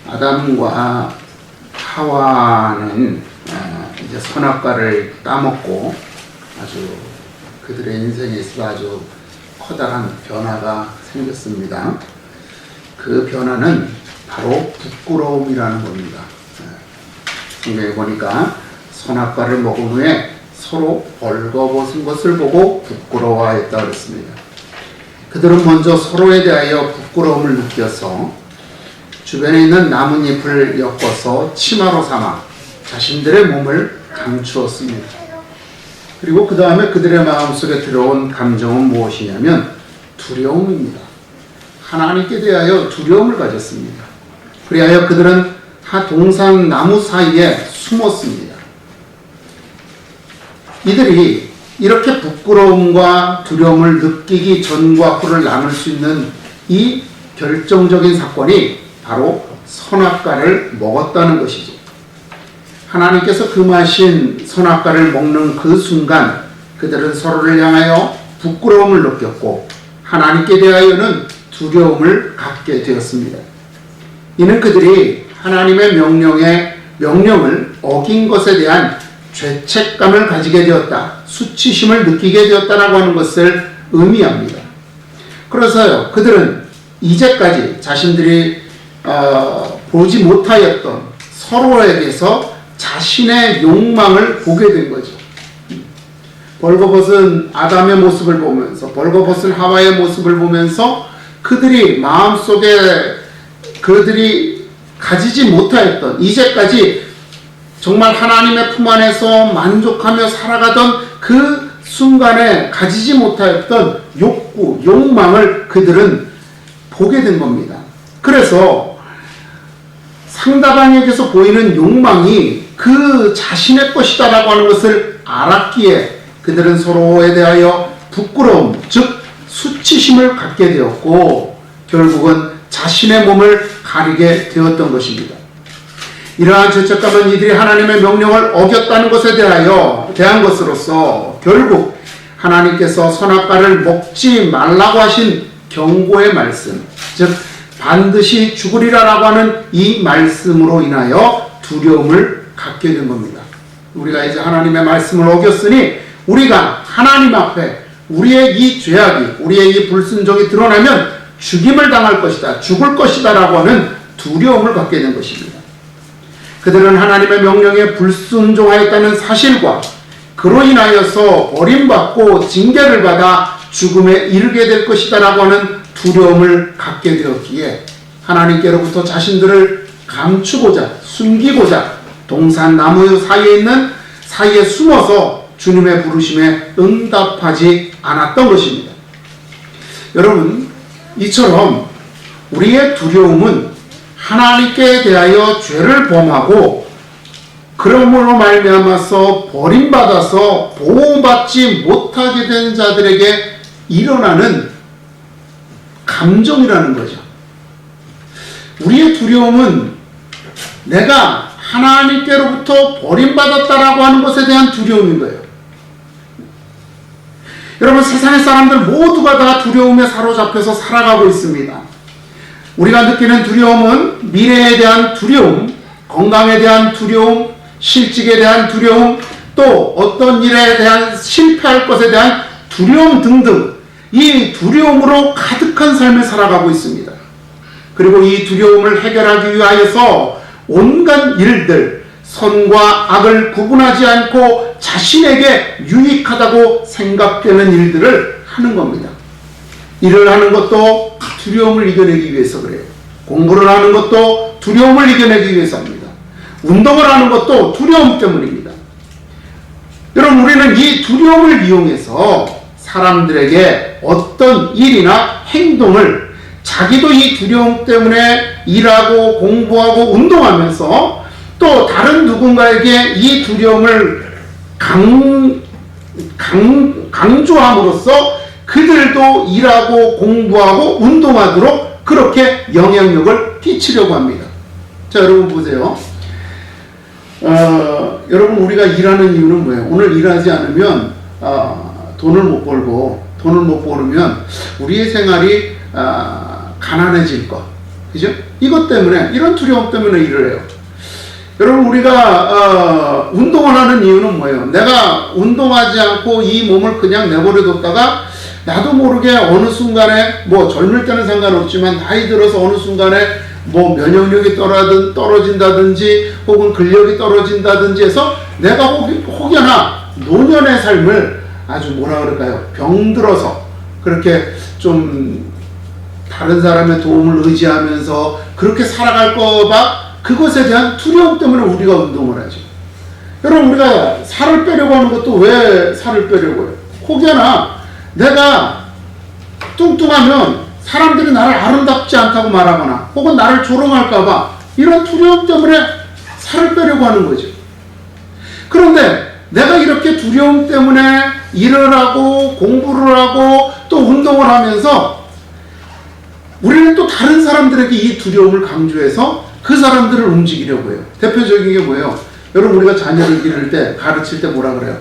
아담과 하와는 이제 선악과를 따먹고 아주 그들의 인생에 있어 아주 커다란 변화가 생겼습니다. 그 변화는 바로 부끄러움이라는 겁니다. 성경에 보니까 선악과를 먹은 후에 서로 벌거벗은 것을 보고 부끄러워하였다 그랬습니다. 그들은 먼저 서로에 대하여 부끄러움을 느껴서 주변에 있는 나뭇잎을 엮어서 치마로 삼아 자신들의 몸을 감추었습니다. 그리고 그 다음에 그들의 마음속에 들어온 감정은 무엇이냐면 두려움입니다. 하나님께 대하여 두려움을 가졌습니다. 그리하여 그들은 동산 나무 사이에 숨었습니다. 이들이 이렇게 부끄러움과 두려움을 느끼기 전과 후를 나눌 수 있는 이 결정적인 사건이 바로 선악과를 먹었다는 것이죠. 하나님께서 금하신 선악과를 먹는 그 순간 그들은 서로를 향하여 부끄러움을 느꼈고 하나님께 대하여는 두려움을 갖게 되었습니다. 이는 그들이 하나님의 명령을 어긴 것에 대한 죄책감을 가지게 되었다, 수치심을 느끼게 되었다라고 하는 것을 의미합니다. 그래서요, 그들은 이제까지 자신들이 보지 못하였던 서로에게서 자신의 욕망을 보게 된 거죠. 벌거벗은 아담의 모습을 보면서, 벌거벗은 하와의 모습을 보면서 그들이 마음속에 그들이 가지지 못하였던, 이제까지 정말 하나님의 품 안에서 만족하며 살아가던 그 순간에 가지지 못하였던 욕구, 욕망을 그들은 보게 된 겁니다. 그래서 상대방에게서 보이는 욕망이 그 자신의 것이다라고 하는 것을 알았기에 그들은 서로에 대하여 부끄러움, 즉 수치심을 갖게 되었고 결국은 자신의 몸을 가리게 되었던 것입니다. 이러한 죄책감은 이들이 하나님의 명령을 어겼다는 것에 대한 것으로서 결국 하나님께서 선악과를 먹지 말라고 하신 경고의 말씀, 즉 반드시 죽으리라라고 하는 이 말씀으로 인하여 두려움을 갖게 된 겁니다. 우리가 이제 하나님의 말씀을 어겼으니 우리가 하나님 앞에 우리의 이 죄악이, 우리의 이 불순종이 드러나면 죽임을 당할 것이다, 죽을 것이다 라고 하는 두려움을 갖게 된 것입니다. 그들은 하나님의 명령에 불순종하였다는 사실과 그로 인하여서 버림받고 징계를 받아 죽음에 이르게 될 것이다 라고 하는 두려움을 갖게 되었기에 하나님께로부터 자신들을 감추고자, 숨기고자 동산 나무 사이에 숨어서 주님의 부르심에 응답하지 않았던 것입니다. 여러분, 이처럼 우리의 두려움은 하나님께 대하여 죄를 범하고 그러므로 말미암아서 버림받아서 보호받지 못하게 된 자들에게 일어나는 감정이라는 거죠. 우리의 두려움은 내가 하나님께로부터 버림받았다라고 하는 것에 대한 두려움인 거예요. 여러분, 세상의 사람들 모두가 다 두려움에 사로잡혀서 살아가고 있습니다. 우리가 느끼는 두려움은 미래에 대한 두려움, 건강에 대한 두려움, 실직에 대한 두려움, 또 어떤 일에 대한 실패할 것에 대한 두려움 등등 이 두려움으로 가득한 삶을 살아가고 있습니다. 그리고 이 두려움을 해결하기 위하여서 온갖 일들, 선과 악을 구분하지 않고 자신에게 유익하다고 생각되는 일들을 하는 겁니다. 일을 하는 것도 두려움을 이겨내기 위해서 그래요. 공부를 하는 것도 두려움을 이겨내기 위해서입니다. 운동을 하는 것도 두려움 때문입니다. 여러분, 우리는 이 두려움을 이용해서 사람들에게 어떤 일이나 행동을 자기도 이 두려움 때문에 일하고 공부하고 운동하면서 또 다른 누군가에게 이 두려움을 강조함으로써 그들도 일하고 공부하고 운동하도록 그렇게 영향력을 끼치려고 합니다. 자, 여러분 보세요. 여러분, 우리가 일하는 이유는 뭐예요? 오늘 일하지 않으면 돈을 못 벌고, 돈을 못 벌으면 우리의 생활이 가난해질 것, 그죠? 이것 때문에, 이런 두려움 때문에 일을 해요. 여러분, 우리가 운동을 하는 이유는 뭐예요? 내가 운동하지 않고 이 몸을 그냥 내버려뒀다가 나도 모르게 어느 순간에, 뭐 젊을 때는 상관없지만 나이 들어서 어느 순간에 뭐 면역력이 떨어진다든지 혹은 근력이 떨어진다든지 해서 내가 혹여나 노년의 삶을 아주 뭐라 그럴까요? 병들어서 그렇게 좀 다른 사람의 도움을 의지하면서 그렇게 살아갈까봐 그것에 대한 두려움 때문에 우리가 운동을 하죠. 여러분, 우리가 살을 빼려고 하는 것도 왜 살을 빼려고 해요? 혹여나 내가 뚱뚱하면 사람들이 나를 아름답지 않다고 말하거나 혹은 나를 조롱할까봐 이런 두려움 때문에 살을 빼려고 하는 거죠. 그런데 내가 이렇게 두려움 때문에 일을 하고 공부를 하고 또 운동을 하면서 우리는 또 다른 사람들에게 이 두려움을 강조해서 그 사람들을 움직이려고 해요. 대표적인 게 뭐예요? 여러분, 우리가 자녀를 기를 때, 가르칠 때 뭐라 그래요?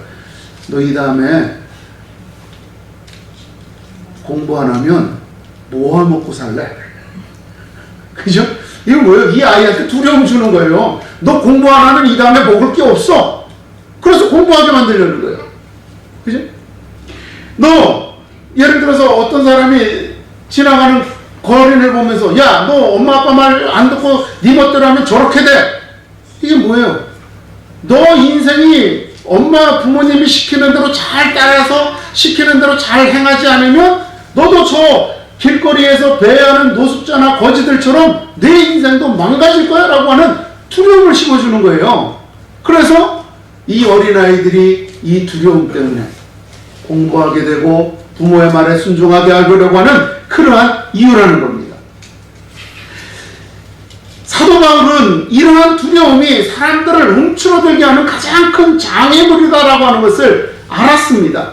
너 이 다음에 공부 안 하면 뭐 먹고 살래? 그죠? 이거 뭐예요? 이 아이한테 두려움 주는 거예요. 너 공부 안 하면 이 다음에 먹을 게 없어. 그래서 공부하게 만들려는 거예요. 그죠? 너, 예를 들어서 어떤 사람이 지나가는 거린을 보면서 야, 너 엄마 아빠 말 안 듣고 네 멋대로 하면 저렇게 돼. 이게 뭐예요? 너 인생이 엄마 부모님이 시키는 대로 잘 따라서 시키는 대로 잘 행하지 않으면 너도 저 길거리에서 배회하는 노숙자나 거지들처럼 내 인생도 망가질 거야 라고 하는 두려움을 심어주는 거예요. 그래서 이 어린아이들이 이 두려움 때문에 공부하게 되고 부모의 말에 순종하게 하려고 하는 그러한 이유라는 겁니다. 사도 바울은 이러한 두려움이 사람들을 움츠러들게 하는 가장 큰 장애물이다라고 하는 것을 알았습니다.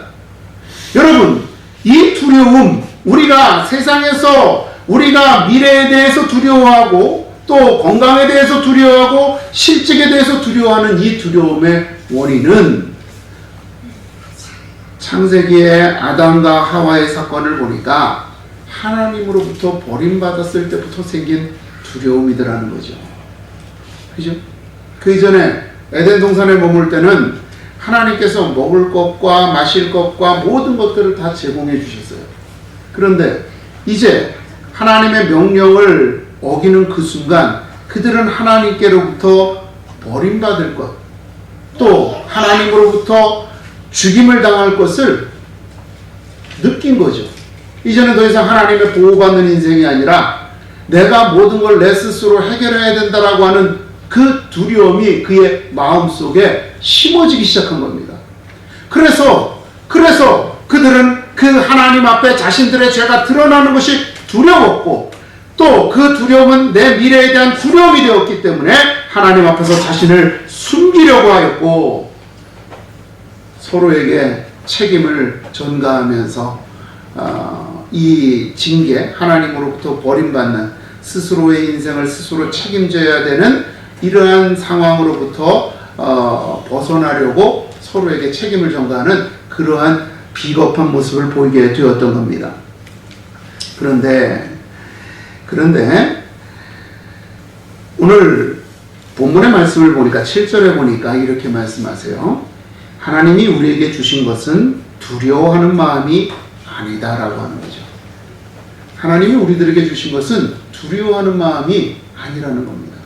여러분, 이 두려움, 우리가 세상에서 우리가 미래에 대해서 두려워하고 또 건강에 대해서 두려워하고 실직에 대해서 두려워하는 이 두려움의 원인은 창세기의 아담과 하와의 사건을 보니까 하나님으로부터 버림받았을 때부터 생긴 두려움이더라는 거죠. 그죠? 그 이전에 에덴 동산에 머물 때는 하나님께서 먹을 것과 마실 것과 모든 것들을 다 제공해 주셨어요. 그런데 이제 하나님의 명령을 어기는 그 순간 그들은 하나님께로부터 버림받을 것, 또 하나님으로부터 죽임을 당할 것을 느낀 거죠. 이제는 더 이상 하나님의 보호받는 인생이 아니라 내가 모든 걸 내 스스로 해결해야 된다라고 하는 그 두려움이 그의 마음속에 심어지기 시작한 겁니다. 그래서 그들은 그 하나님 앞에 자신들의 죄가 드러나는 것이 두려웠고 또 그 두려움은 내 미래에 대한 두려움이 되었기 때문에 하나님 앞에서 자신을 숨기려고 하였고 서로에게 책임을 전가하면서 이 징계, 하나님으로부터 버림받는 스스로의 인생을 스스로 책임져야 되는 이러한 상황으로부터 벗어나려고 서로에게 책임을 전가하는 그러한 비겁한 모습을 보이게 되었던 겁니다. 그런데 오늘 본문의 말씀을 보니까 7절에 보니까 이렇게 말씀하세요. 하나님이 우리에게 주신 것은 두려워하는 마음이 아니다라고 하는 거죠. 하나님이 우리들에게 주신 것은 두려워하는 마음이 아니라는 겁니다.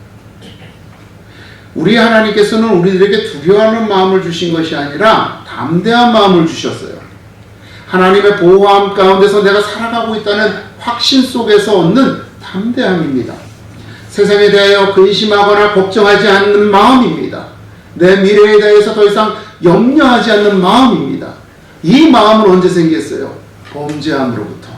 우리 하나님께서는 우리들에게 두려워하는 마음을 주신 것이 아니라 담대한 마음을 주셨어요. 하나님의 보호함 가운데서 내가 살아가고 있다는 확신 속에서 얻는 담대함입니다. 세상에 대하여 근심하거나 걱정하지 않는 마음입니다. 내 미래에 대해서 더 이상 염려하지 않는 마음입니다. 이 마음은 언제 생겼어요? 범죄함으로부터.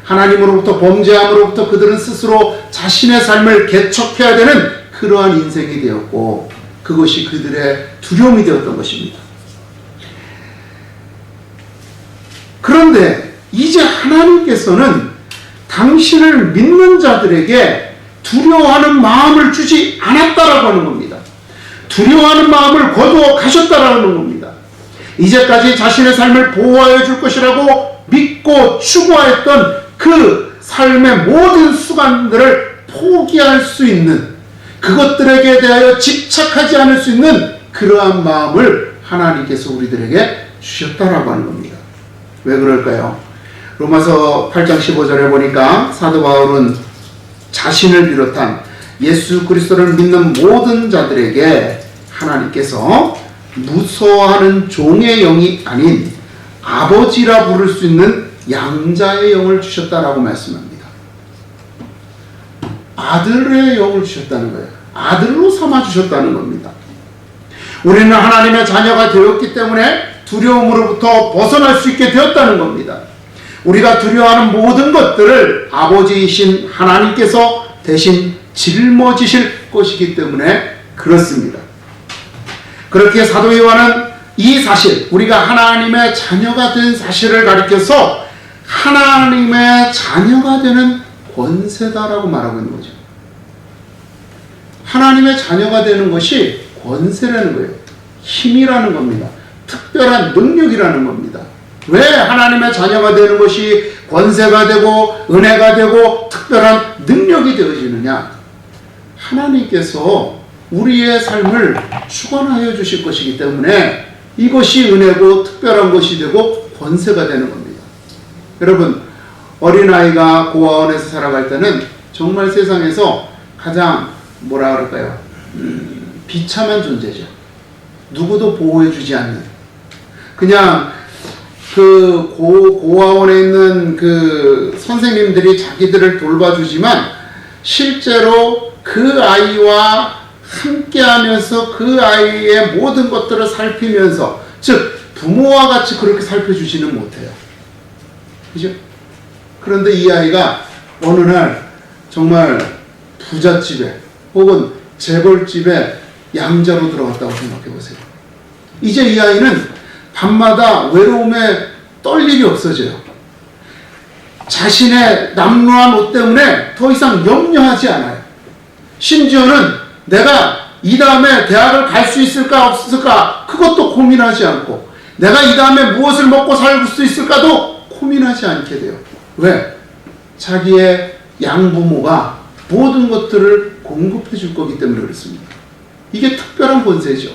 하나님으로부터 범죄함으로부터 그들은 스스로 자신의 삶을 개척해야 되는 그러한 인생이 되었고 그것이 그들의 두려움이 되었던 것입니다. 그런데 이제 하나님께서는 당신을 믿는 자들에게 두려워하는 마음을 주지 않았다라고 하는 겁니다. 두려워하는 마음을 거두어 가셨다라는 겁니다. 이제까지 자신의 삶을 보호하여 줄 것이라고 믿고 추구하였던 그 삶의 모든 수간들을 포기할 수 있는, 그것들에게 대하여 집착하지 않을 수 있는 그러한 마음을 하나님께서 우리들에게 주셨다라고 하는 겁니다. 왜 그럴까요? 로마서 8장 15절에 보니까 사도 바울은 자신을 비롯한 예수 그리스도를 믿는 모든 자들에게 하나님께서 무서워하는 종의 영이 아닌 아버지라 부를 수 있는 양자의 영을 주셨다라고 말씀합니다. 아들의 영을 주셨다는 거예요. 아들로 삼아 주셨다는 겁니다. 우리는 하나님의 자녀가 되었기 때문에 두려움으로부터 벗어날 수 있게 되었다는 겁니다. 우리가 두려워하는 모든 것들을 아버지이신 하나님께서 대신 짊어지실 것이기 때문에 그렇습니다. 그렇게 사도 요한은 이 사실, 우리가 하나님의 자녀가 된 사실을 가리켜서 하나님의 자녀가 되는 권세다라고 말하고 있는 거죠. 하나님의 자녀가 되는 것이 권세라는 거예요. 힘이라는 겁니다. 특별한 능력이라는 겁니다. 왜 하나님의 자녀가 되는 것이 권세가 되고 은혜가 되고 특별한 능력이 되어지느냐? 하나님께서 우리의 삶을 주관하여 주실 것이기 때문에 이것이 은혜고 특별한 것이 되고 권세가 되는 겁니다. 여러분, 어린아이가 고아원에서 살아갈 때는 정말 세상에서 가장 뭐라 그럴까요? 비참한 존재죠. 누구도 보호해 주지 않는, 그냥 그 고아원에 있는 그 선생님들이 자기들을 돌봐주지만 실제로 그 아이와 함께 하면서 그 아이의 모든 것들을 살피면서, 즉 부모와 같이 그렇게 살펴주지는 못해요. 그죠? 그런데 이 아이가 어느 날 정말 부잣집에 혹은 재벌집에 양자로 들어갔다고 생각해 보세요. 이제 이 아이는 밤마다 외로움에 떨 일이 없어져요. 자신의 남루한 옷 때문에 더 이상 염려하지 않아요. 심지어는 내가 이 다음에 대학을 갈 수 있을까 없을까 그것도 고민하지 않고, 내가 이 다음에 무엇을 먹고 살 수 있을까도 고민하지 않게 돼요. 왜? 자기의 양부모가 모든 것들을 공급해 줄 거기 때문에 그렇습니다. 이게 특별한 권세죠.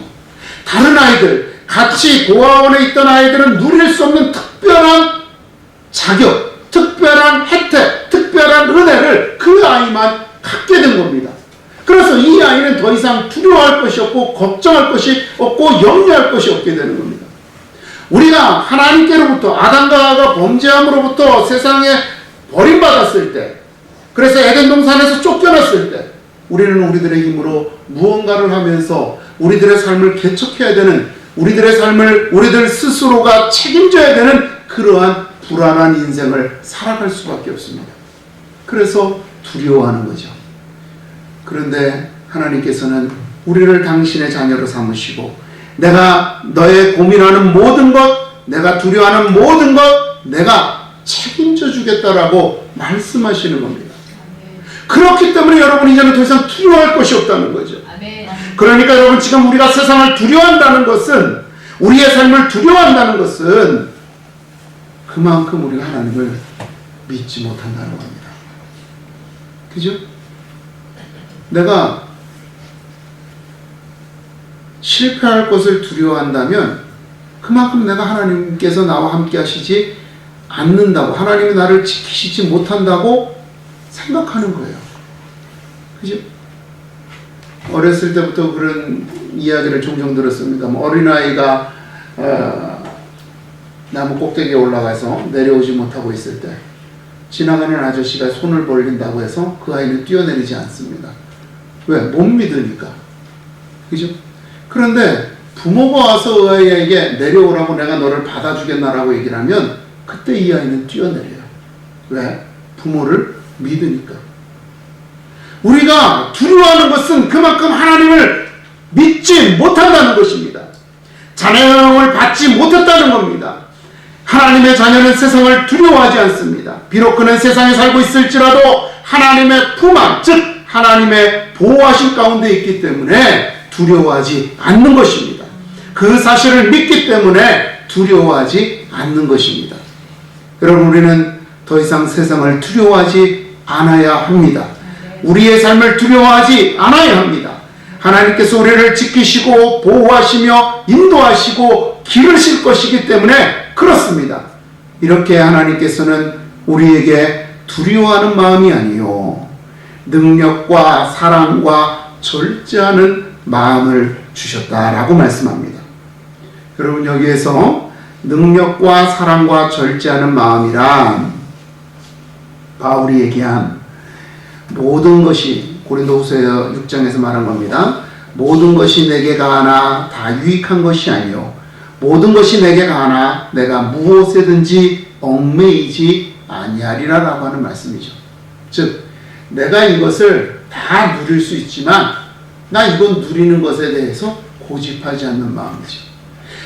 다른 아이들, 같이 고아원에 있던 아이들은 누릴 수 없는 특별한 자격, 특별한 혜택, 특별한 은혜를 그 아이만 갖게 된 겁니다. 그래서 이 아이는 더 이상 두려워할 것이 없고 걱정할 것이 없고 염려할 것이 없게 되는 겁니다. 우리가 하나님께로부터, 아담과 하와가 범죄함으로부터 세상에 버림받았을 때, 그래서 에덴 동산에서 쫓겨났을 때 우리는 우리들의 힘으로 무언가를 하면서 우리들의 삶을 개척해야 되는, 우리들의 삶을 우리들 스스로가 책임져야 되는 그러한 불안한 인생을 살아갈 수밖에 없습니다. 그래서 두려워하는 거죠. 그런데 하나님께서는 우리를 당신의 자녀로 삼으시고, 내가 너의 고민하는 모든 것, 내가 두려워하는 모든 것 내가 책임져 주겠다라고 말씀하시는 겁니다. 그렇기 때문에 여러분 이제는 더 이상 두려워할 것이 없다는 거죠. 그러니까 여러분, 지금 우리가 세상을 두려워한다는 것은, 우리의 삶을 두려워한다는 것은 그만큼 우리가 하나님을 믿지 못한다는 겁니다. 그죠? 내가 실패할 것을 두려워한다면 그만큼 내가 하나님께서 나와 함께 하시지 않는다고, 하나님이 나를 지키시지 못한다고 생각하는 거예요. 그죠? 어렸을 때부터 그런 이야기를 종종 들었습니다. 어린아이가 나무 꼭대기에 올라가서 내려오지 못하고 있을 때 지나가는 아저씨가 손을 벌린다고 해서 그 아이는 뛰어내리지 않습니다. 왜? 못 믿으니까. 그죠? 그런데 부모가 와서 그 아이에게 내려오라고, 내가 너를 받아주겠나라고 얘기를 하면 그때 이 아이는 뛰어내려요. 왜? 부모를 믿으니까. 우리가 두려워하는 것은 그만큼 하나님을 믿지 못한다는 것입니다. 자녀를 받지 못했다는 겁니다. 하나님의 자녀는 세상을 두려워하지 않습니다. 비록 그는 세상에 살고 있을지라도 하나님의 품 안, 즉 하나님의 보호하신 가운데 있기 때문에 두려워하지 않는 것입니다. 그 사실을 믿기 때문에 두려워하지 않는 것입니다. 여러분, 우리는 더 이상 세상을 두려워하지 않아야 합니다. 우리의 삶을 두려워하지 않아야 합니다. 하나님께서 우리를 지키시고 보호하시며 인도하시고 기르실 것이기 때문에 그렇습니다. 이렇게 하나님께서는 우리에게 두려워하는 마음이 아니요 능력과 사랑과 절제하는 마음을 주셨다라고 말씀합니다. 여러분, 여기에서 능력과 사랑과 절제하는 마음이란 바울이 얘기한 모든 것이 고린도후서 6장에서 말한 겁니다. 모든 것이 내게 가하나 다 유익한 것이 아니요 모든 것이 내게 가하나 내가 무엇에든지 얽매이지 아니하리라 라고 하는 말씀이죠. 즉 내가 이것을 다 누릴 수 있지만 나 이건 누리는 것에 대해서 고집하지 않는 마음이죠.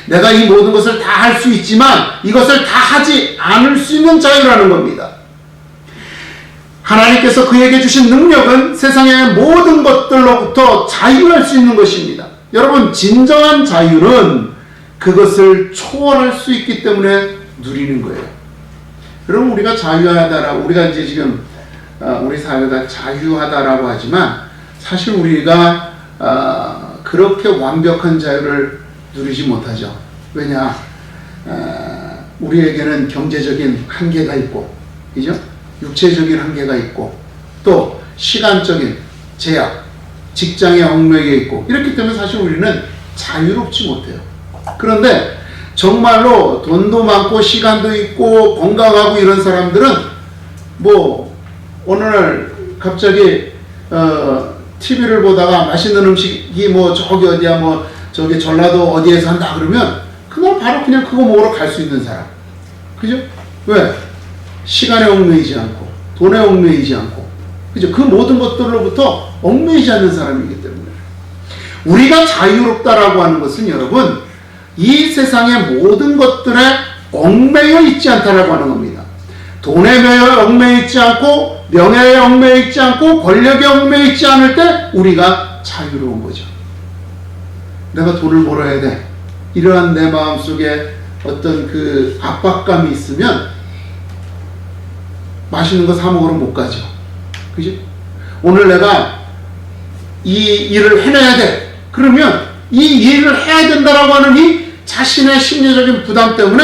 내가 이 모든 것을 다 할 수 있지만 이것을 다 하지 않을 수 있는 자유라는 겁니다. 하나님께서 그에게 주신 능력은 세상의 모든 것들로부터 자유할 수 있는 것입니다. 여러분, 진정한 자유는 그것을 초월할 수 있기 때문에 누리는 거예요. 여러분, 우리가 자유하다라고, 우리가 이제 지금 우리 사회가 자유하다라고 하지만 사실 우리가 그렇게 완벽한 자유를 누리지 못하죠. 왜냐? 우리에게는 경제적인 한계가 있고, 그죠? 육체적인 한계가 있고, 또 시간적인 제약, 직장에 얽매여 있고, 이렇기 때문에 사실 우리는 자유롭지 못해요. 그런데 정말로 돈도 많고 시간도 있고 건강하고 이런 사람들은 뭐 어느 날 갑자기 TV를 보다가 맛있는 음식이 뭐 저기 어디야 뭐 저기 전라도 어디에서 한다 그러면 그날 바로 그냥 그거 먹으러 갈 수 있는 사람. 그죠? 왜? 시간에 얽매이지 않고 돈에 얽매이지 않고, 그죠? 그 모든 것들로부터 얽매이지 않는 사람이기 때문에 우리가 자유롭다라고 하는 것은 여러분 이 세상의 모든 것들에 얽매여 있지 않다라고 하는 겁니다. 돈에 얽매여 있지 않고 명예에 얽매여 있지 않고 권력에 얽매여 있지 않을 때 우리가 자유로운 거죠. 내가 돈을 벌어야 돼. 이러한 내 마음속에 어떤 그 압박감이 있으면 맛있는 거 사 먹으러 못 가죠. 그죠? 오늘 내가 이 일을 해내야 돼. 그러면 이 일을 해야 된다라고 하는 이 자신의 심리적인 부담 때문에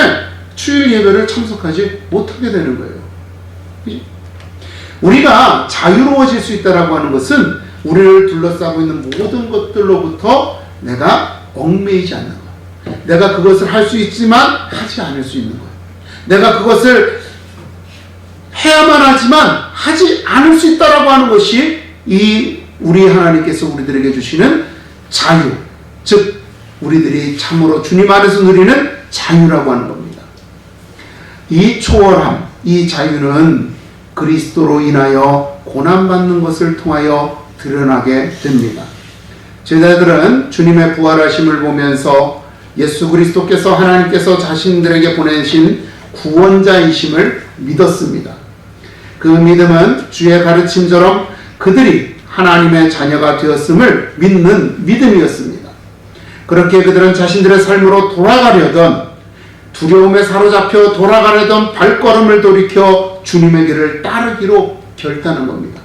주일 예배를 참석하지 못하게 되는 거예요. 그죠? 우리가 자유로워질 수 있다라고 하는 것은 우리를 둘러싸고 있는 모든 것들로부터 내가 얽매이지 않는 것. 내가 그것을 할 수 있지만 하지 않을 수 있는 것. 내가 그것을 해야만 하지만 하지 않을 수 있다라고 하는 것이 이 우리 하나님께서 우리들에게 주시는 자유, 즉 우리들이 참으로 주님 안에서 누리는 자유라고 하는 겁니다. 이 초월함, 이 자유는 그리스도로 인하여 고난받는 것을 통하여 드러나게 됩니다. 제자들은 주님의 부활하심을 보면서 예수 그리스도께서 하나님께서 자신들에게 보내신 구원자이심을 믿었습니다. 그 믿음은 주의 가르침처럼 그들이 하나님의 자녀가 되었음을 믿는 믿음이었습니다. 그렇게 그들은 자신들의 삶으로 돌아가려던, 두려움에 사로잡혀 돌아가려던 발걸음을 돌이켜 주님의 길을 따르기로 결단한 겁니다.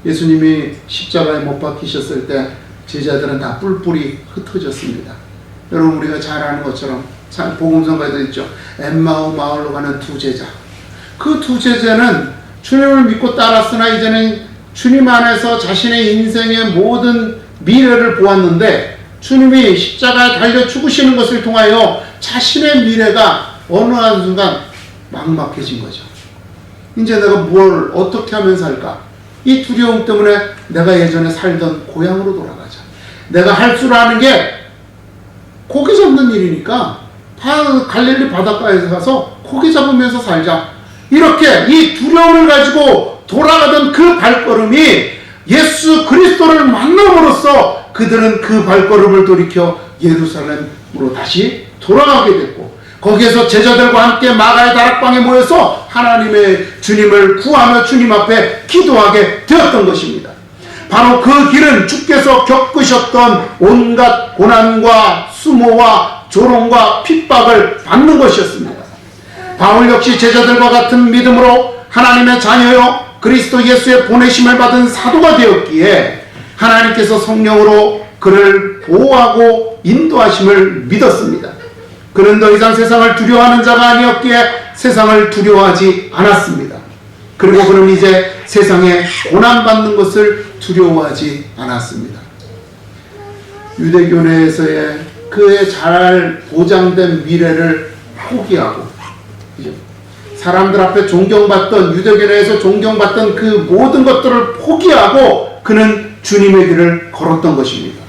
예수님이 십자가에 못 박히셨을 때 제자들은 다 뿔뿔이 흩어졌습니다. 여러분, 우리가 잘 아는 것처럼 복음성가에도 있죠. 엠마오 마을로 가는 두 제자. 그 두 제자는 주님을 믿고 따랐으나 이제는 주님 안에서 자신의 인생의 모든 미래를 보았는데 주님이 십자가에 달려 죽으시는 것을 통하여 자신의 미래가 어느 한순간 막막해진 거죠. 이제 내가 뭘 어떻게 하면 살까? 이 두려움 때문에 내가 예전에 살던 고향으로 돌아가자. 내가 할 줄 아는 게 고기 잡는 일이니까 갈릴리 바닷가에서 가서 고기 잡으면서 살자. 이렇게 이 두려움을 가지고 돌아가던 그 발걸음이 예수 그리스도를 만남으로써 그들은 그 발걸음을 돌이켜 예루살렘으로 다시 돌아가게 됐고, 거기에서 제자들과 함께 마가의 다락방에 모여서 하나님의 주님을 구하며 주님 앞에 기도하게 되었던 것입니다. 바로 그 길은 주께서 겪으셨던 온갖 고난과 수모와 조롱과 핍박을 받는 것이었습니다. 바울 역시 제자들과 같은 믿음으로 하나님의 자녀요 그리스도 예수의 보내심을 받은 사도가 되었기에 하나님께서 성령으로 그를 보호하고 인도하심을 믿었습니다. 그는 더 이상 세상을 두려워하는 자가 아니었기에 세상을 두려워하지 않았습니다. 그리고 그는 이제 세상에 고난받는 것을 두려워하지 않았습니다. 유대교 내에서의 그의 잘 보장된 미래를 포기하고 사람들 앞에 존경받던, 유대교 내에서 존경받던 그 모든 것들을 포기하고 그는 주님의 길을 걸었던 것입니다.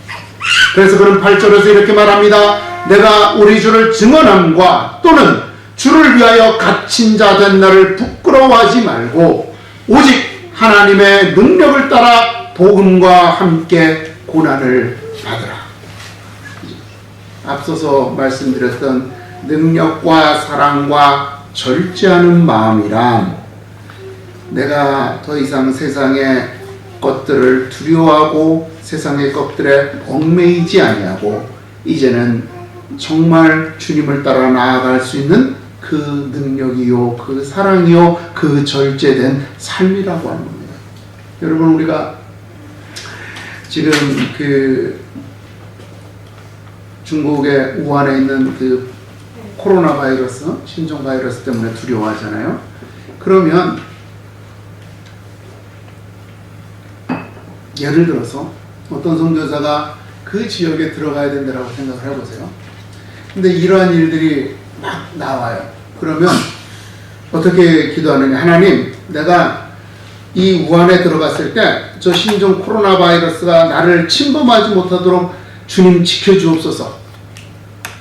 그래서 그는 8절에서 이렇게 말합니다. 내가 우리 주를 증언함과 또는 주를 위하여 갇힌 자 된 나를 부끄러워하지 말고 오직 하나님의 능력을 따라 복음과 함께 고난을 받으라. 앞서서 말씀드렸던 능력과 사랑과 절제하는 마음이란 내가 더 이상 세상의 것들을 두려워하고 세상의 것들에 얽매이지 아니하고 이제는 정말 주님을 따라 나아갈 수 있는 그 능력이요, 그 사랑이요, 그 절제된 삶이라고 하는 겁니다. 여러분, 우리가 지금 그 중국의 우한에 있는 그 코로나 바이러스, 신종 바이러스 때문에 두려워하잖아요. 그러면 예를 들어서 어떤 선교사가 그 지역에 들어가야 된다고 생각을 해보세요. 근데 이러한 일들이 막 나와요. 그러면 어떻게 기도하느냐. 하나님, 내가 이 우한에 들어갔을 때 저 신종 코로나 바이러스가 나를 침범하지 못하도록 주님 지켜주옵소서.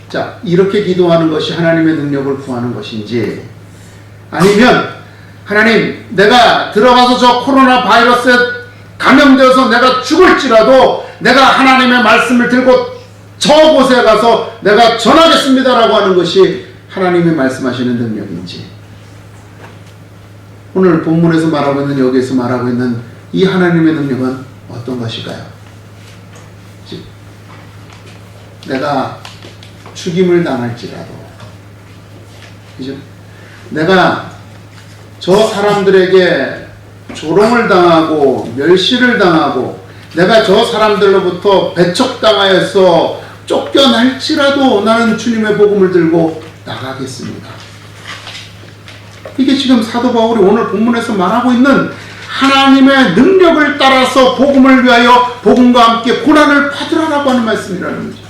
자, 이렇게 기도하는 것이 하나님의 능력을 구하는 것인지, 아니면 하나님, 내가 들어가서 저 코로나 바이러스에 감염되어서 내가 죽을지라도 내가 하나님의 말씀을 들고 저곳에 가서 내가 전하겠습니다라고 하는 것이 하나님이 말씀하시는 능력인지, 오늘 본문에서 말하고 있는, 여기에서 말하고 있는 이 하나님의 능력은 어떤 것일까요? 내가 죽임을 당할지라도, 내가 저 사람들에게 조롱을 당하고 멸시를 당하고 내가 저 사람들로부터 배척당하여서 쫓겨날지라도 나는 주님의 복음을 들고 나가겠습니다. 이게 지금 사도 바울이 오늘 본문에서 말하고 있는 하나님의 능력을 따라서 복음을 위하여 복음과 함께 고난을 받으라라고 하는 말씀이라는 거죠.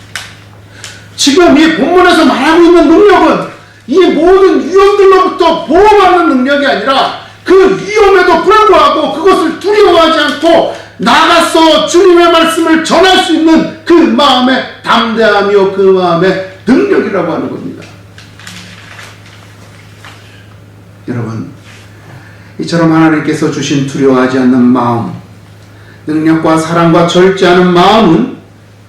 지금 이 본문에서 말하고 있는 능력은 이 모든 위험들로부터 보호받는 능력이 아니라 그 위험에도 불구하고 그것을 두려워하지 않고 나가서 주님의 말씀을 전할 수 있는 그 마음의 담대함이요, 그 마음의 능력이라고 하는 겁니다. 여러분, 이처럼 하나님께서 주신 두려워하지 않는 마음, 능력과 사랑과 절제하는 마음은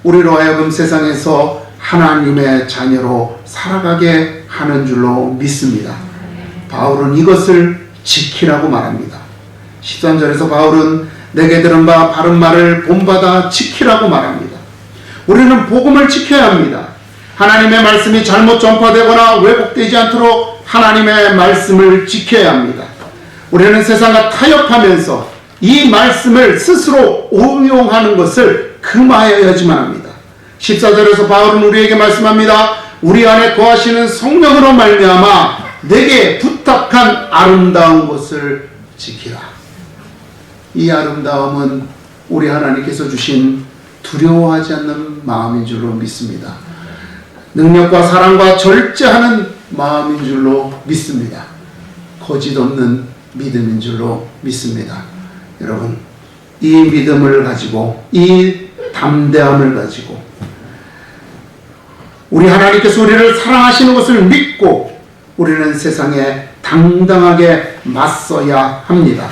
우리로 하여금 세상에서 하나님의 자녀로 살아가게 하는 줄로 믿습니다. 바울은 이것을 지키라고 말합니다. 13절에서 바울은 내게 들은 바 바른 말을 본받아 지키라고 말합니다. 우리는 복음을 지켜야 합니다. 하나님의 말씀이 잘못 전파되거나 왜곡되지 않도록 하나님의 말씀을 지켜야 합니다. 우리는 세상과 타협하면서 이 말씀을 스스로 응용하는 것을 금하여야지만 합니다. 14절에서 바울은 우리에게 말씀합니다. 우리 안에 거하시는 성령으로 말미암아 내게 부탁한 아름다운 것을 지키라. 이 아름다움은 우리 하나님께서 주신 두려워하지 않는 마음인 줄로 믿습니다. 능력과 사랑과 절제하는 마음인 줄로 믿습니다. 거짓 없는 믿음인 줄로 믿습니다. 여러분, 이 믿음을 가지고, 이 담대함을 가지고 우리 하나님께서 우리를 사랑하시는 것을 믿고 우리는 세상에 당당하게 맞서야 합니다.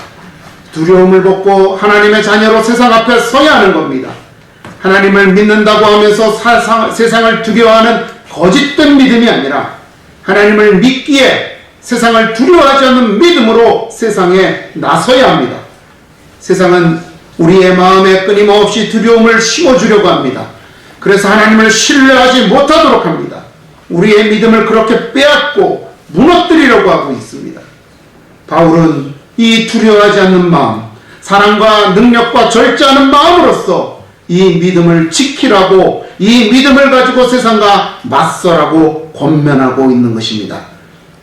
두려움을 벗고 하나님의 자녀로 세상 앞에 서야 하는 겁니다. 하나님을 믿는다고 하면서 세상을 두려워하는 거짓된 믿음이 아니라 하나님을 믿기에 세상을 두려워하지 않는 믿음으로 세상에 나서야 합니다. 세상은 우리의 마음에 끊임없이 두려움을 심어주려고 합니다. 그래서 하나님을 신뢰하지 못하도록 합니다. 우리의 믿음을 그렇게 빼앗고 무너뜨리려고 하고 있습니다. 바울은 이 두려워하지 않는 마음, 사랑과 능력과 절제하는 마음으로써 이 믿음을 지키라고, 이 믿음을 가지고 세상과 맞서라고 권면하고 있는 것입니다.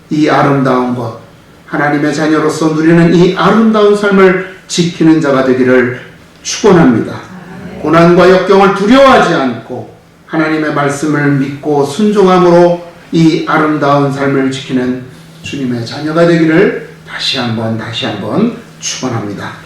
이 아름다운 것, 하나님의 자녀로서 누리는 이 아름다운 삶을 지키는 자가 되기를 축원합니다. 고난과 역경을 두려워하지 않고 하나님의 말씀을 믿고 순종함으로 이 아름다운 삶을 지키는 주님의 자녀가 되기를 다시 한번 축원합니다.